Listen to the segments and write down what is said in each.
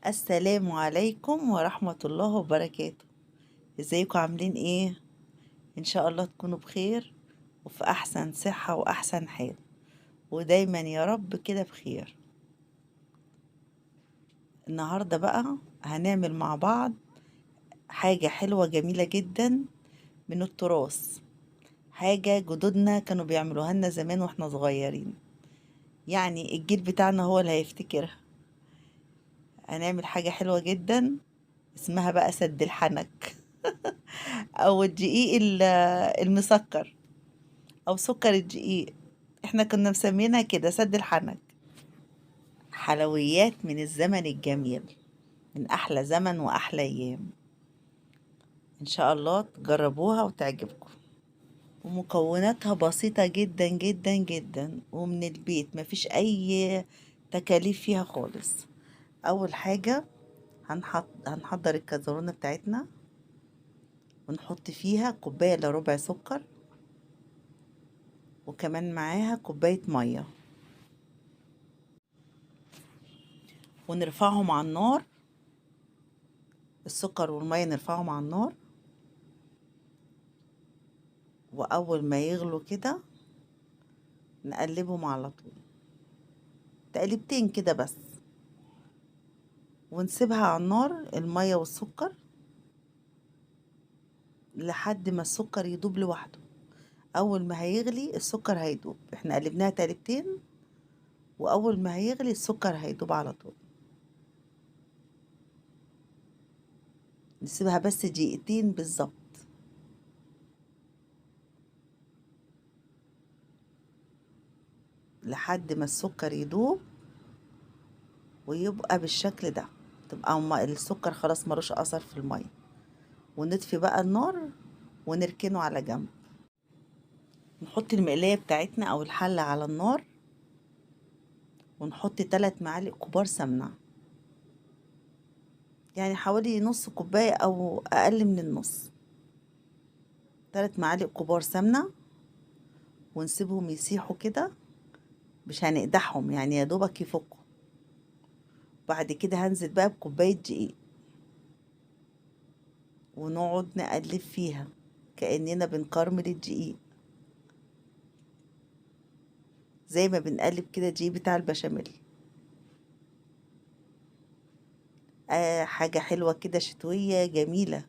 السلام عليكم ورحمة الله وبركاته. ازيكم عاملين ايه؟ ان شاء الله تكونوا بخير وفي احسن صحة واحسن حال، ودايما يا رب كده بخير. النهاردة بقى هنعمل مع بعض حاجة حلوة جميلة جدا من التراث، حاجة جدودنا كانوا بيعملوها لنا زمان واحنا صغيرين، يعني الجيل بتاعنا هو اللي هيفتكرها. هنعمل حاجة حلوة جدا اسمها بقى سد الحنك او الدقيق المسكر او سكر الدقيق. احنا كنا مسمينها كده سد الحنك. حلويات من الزمن الجميل، من احلى زمن واحلى ايام. ان شاء الله تجربوها وتعجبكم. ومكوناتها بسيطة جدا جدا جدا ومن البيت، مفيش اي تكاليف فيها خالص. اول حاجة هنحضر الكزرونة بتاعتنا ونحط فيها كوباية الا ربع سكر، وكمان معاها كوباية مية، ونرفعهم على النار. السكر والمية نرفعهم على النار، وأول ما يغلوا كده نقلبهم على طول تقليبتين كده بس، ونسيبها على النار المية والسكر لحد ما السكر يدوب لوحده. أول ما هيغلي السكر هيدوب، احنا قلبناها تقليبتين، وأول ما هيغلي السكر هيدوب على طول. نسيبها بس دقيقتين بالظبط لحد ما السكر يدوب ويبقى بالشكل ده، تبقى السكر خلاص ملوش أثر في المية. ونطفي بقى النار ونركنه على جنب. نحط المقلاية بتاعتنا أو الحلة على النار، ونحط 3 معالق كبار سمنة، يعني حوالي نص كوباية أو أقل من النص. 3 معالق كبار سمنة، ونسيبهم يسيحوا كده، مش هنقدحهم يعني، يا دوبك يفكوا. بعد كده هنزل بقى بكوباية دقيق، ونقعد نقلب فيها كأننا بنكرمل الدقيق، زي ما بنقلب كده الدقيق بتاع البشاميل. حاجة حلوة كده شتوية جميلة.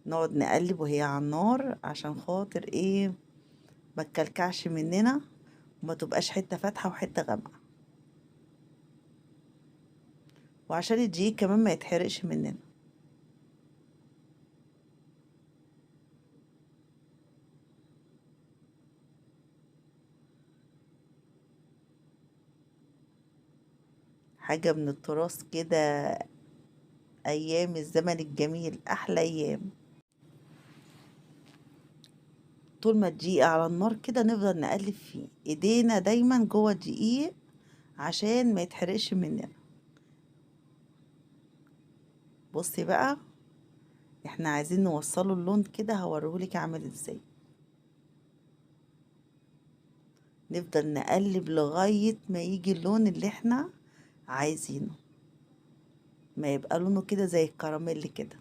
نقعد نقلب وهي على النار عشان خاطر ايه؟ ما تكلكعش مننا وما تبقاش حتة فاتحة وحتة غامقة، وعشان الدقيق كمان ما يتحرقش مننا. حاجة من التراث كده، أيام الزمن الجميل أحلى أيام. طول ما الدقيق على النار كده نفضل نقلب فيه، ايدينا دايما جوه الدقيق عشان ما يتحرقش مننا. بصي بقى، احنا عايزين نوصله اللون كده، هوريهولك عامل ازاي. نفضل نقلب لغاية ما يجي اللون اللي احنا عايزينه، ما يبقى لونه كده زي الكراميل كده.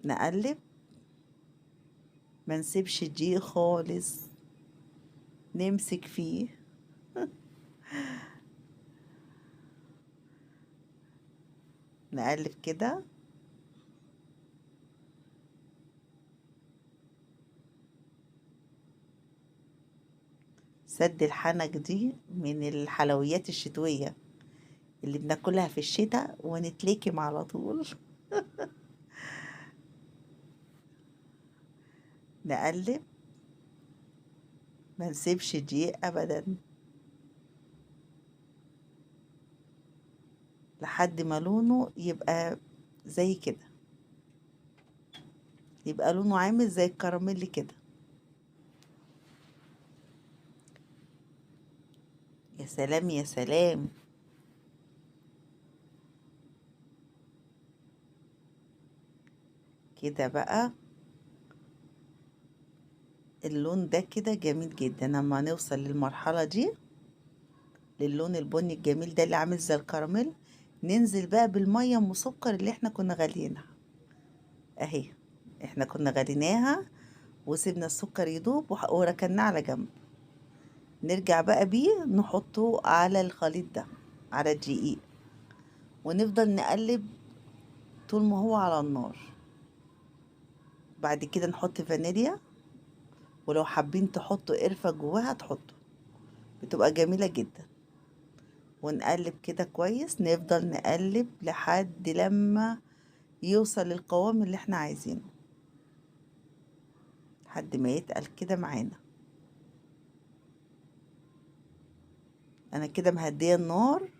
نقلب، ما نسيبش الدقيق خالص، نمسك فيه. نقلب كده. سد الحنك دي من الحلويات الشتوية اللي بناكلها في الشتاء ونتلكم على طول. نقلب، ما نسيبش دقيق ابدا لحد ما لونه يبقى زي كده، يبقى لونه عامل زي الكراميل كده. يا سلام يا سلام. كده بقى اللون ده كده جميل جدا. لما نوصل للمرحلة دي، للون البني الجميل ده اللي عامل زي الكراميل، ننزل بقى بالمية ام سكر اللي احنا كنا غاليينها اهي. احنا كنا غليناها وسيبنا السكر يدوب وركناه على جنب. نرجع بقى بيه نحطه على الخليط ده، على الدقيق، ونفضل نقلب طول ما هو على النار. بعد كده نحط فانيليا، ولو حابين تحطوا قرفة جواها تحطوا، بتبقى جميلة جدا. ونقلب كده كويس، نفضل نقلب لحد لما يوصل للقوام اللي احنا عايزينه، لحد ما يتقل كده معانا. انا كده مهدية النار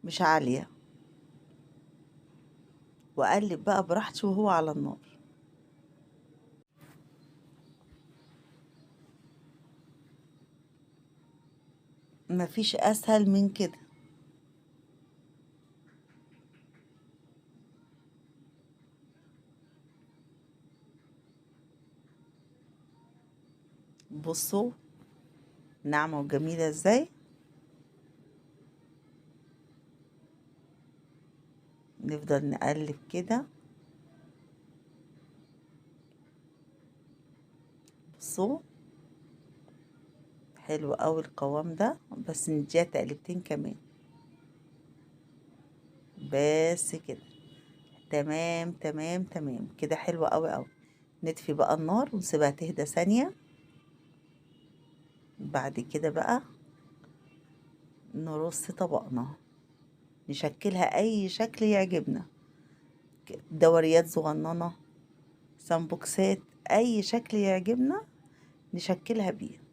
مش عالية، واقلب بقى براحتي وهو على النار. مفيش اسهل من كده. بصوا ناعمة وجميلة ازاي. نفضل نقلب كده. بصوا حلو قوي القوام ده، بس نديها تقلبتين كمان. بس كده تمام تمام تمام كده، حلوة قوي قوي. نطفي بقى النار ونسيبها تهدى ثانية. بعد كده بقى نرص طبقنا، نشكلها اي شكل يعجبنا، دوريات صغننة، سمبوكسات، اي شكل يعجبنا نشكلها بيه.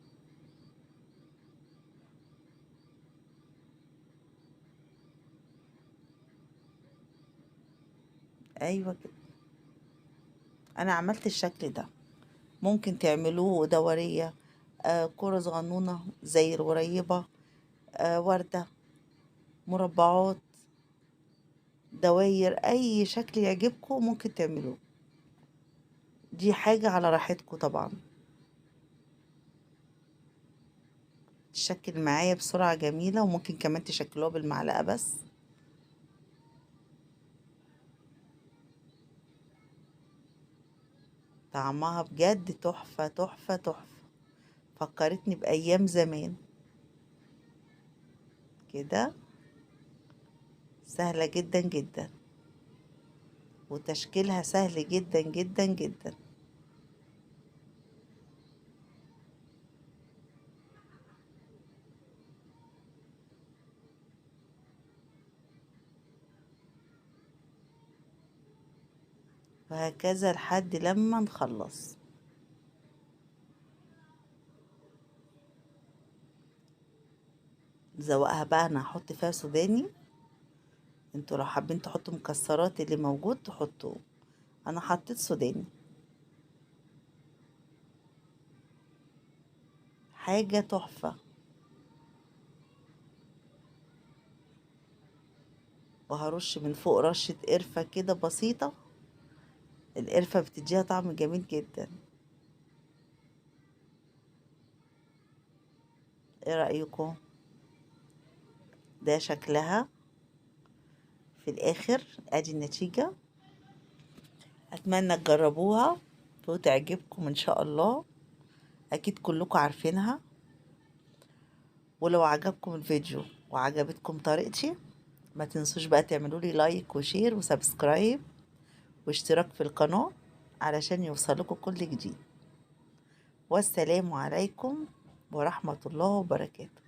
ايوه كده. انا عملت الشكل ده. ممكن تعملوه دورية، كرة صغنونة زي الغريبة، وردة، مربعات، دواير، اي شكل يعجبكم ممكن تعملوه. دي حاجة على راحتكم طبعا. تشكل معايا بسرعة جميلة، وممكن كمان تشكلوها بالمعلقة بس. طعمها بجد تحفة تحفة تحفة. فكرتني بأيام زمان. كده سهلة جدا جدا، وتشكيلها سهل جدا جدا جدا. وهكذا لحد لما نخلص. زوقها بقى انا هحط فيها سوداني. انتوا لو حابين تحطوا مكسرات اللي موجود تحطوه، انا حطيت سوداني. حاجة تحفة. وهرش من فوق رشة قرفة كده بسيطة. القرفة بتديها طعم جميل جدا. ايه رأيكم؟ ده شكلها في الاخر. ادي النتيجة. اتمنى تجربوها وتعجبكم ان شاء الله. اكيد كلكم عارفينها. ولو عجبكم الفيديو وعجبتكم طريقتي، ما تنسوش بقى تعملوا لي لايك وشير وسبسكرايب واشتراك في القناة علشان يوصلكوا كل جديد. والسلام عليكم ورحمة الله وبركاته.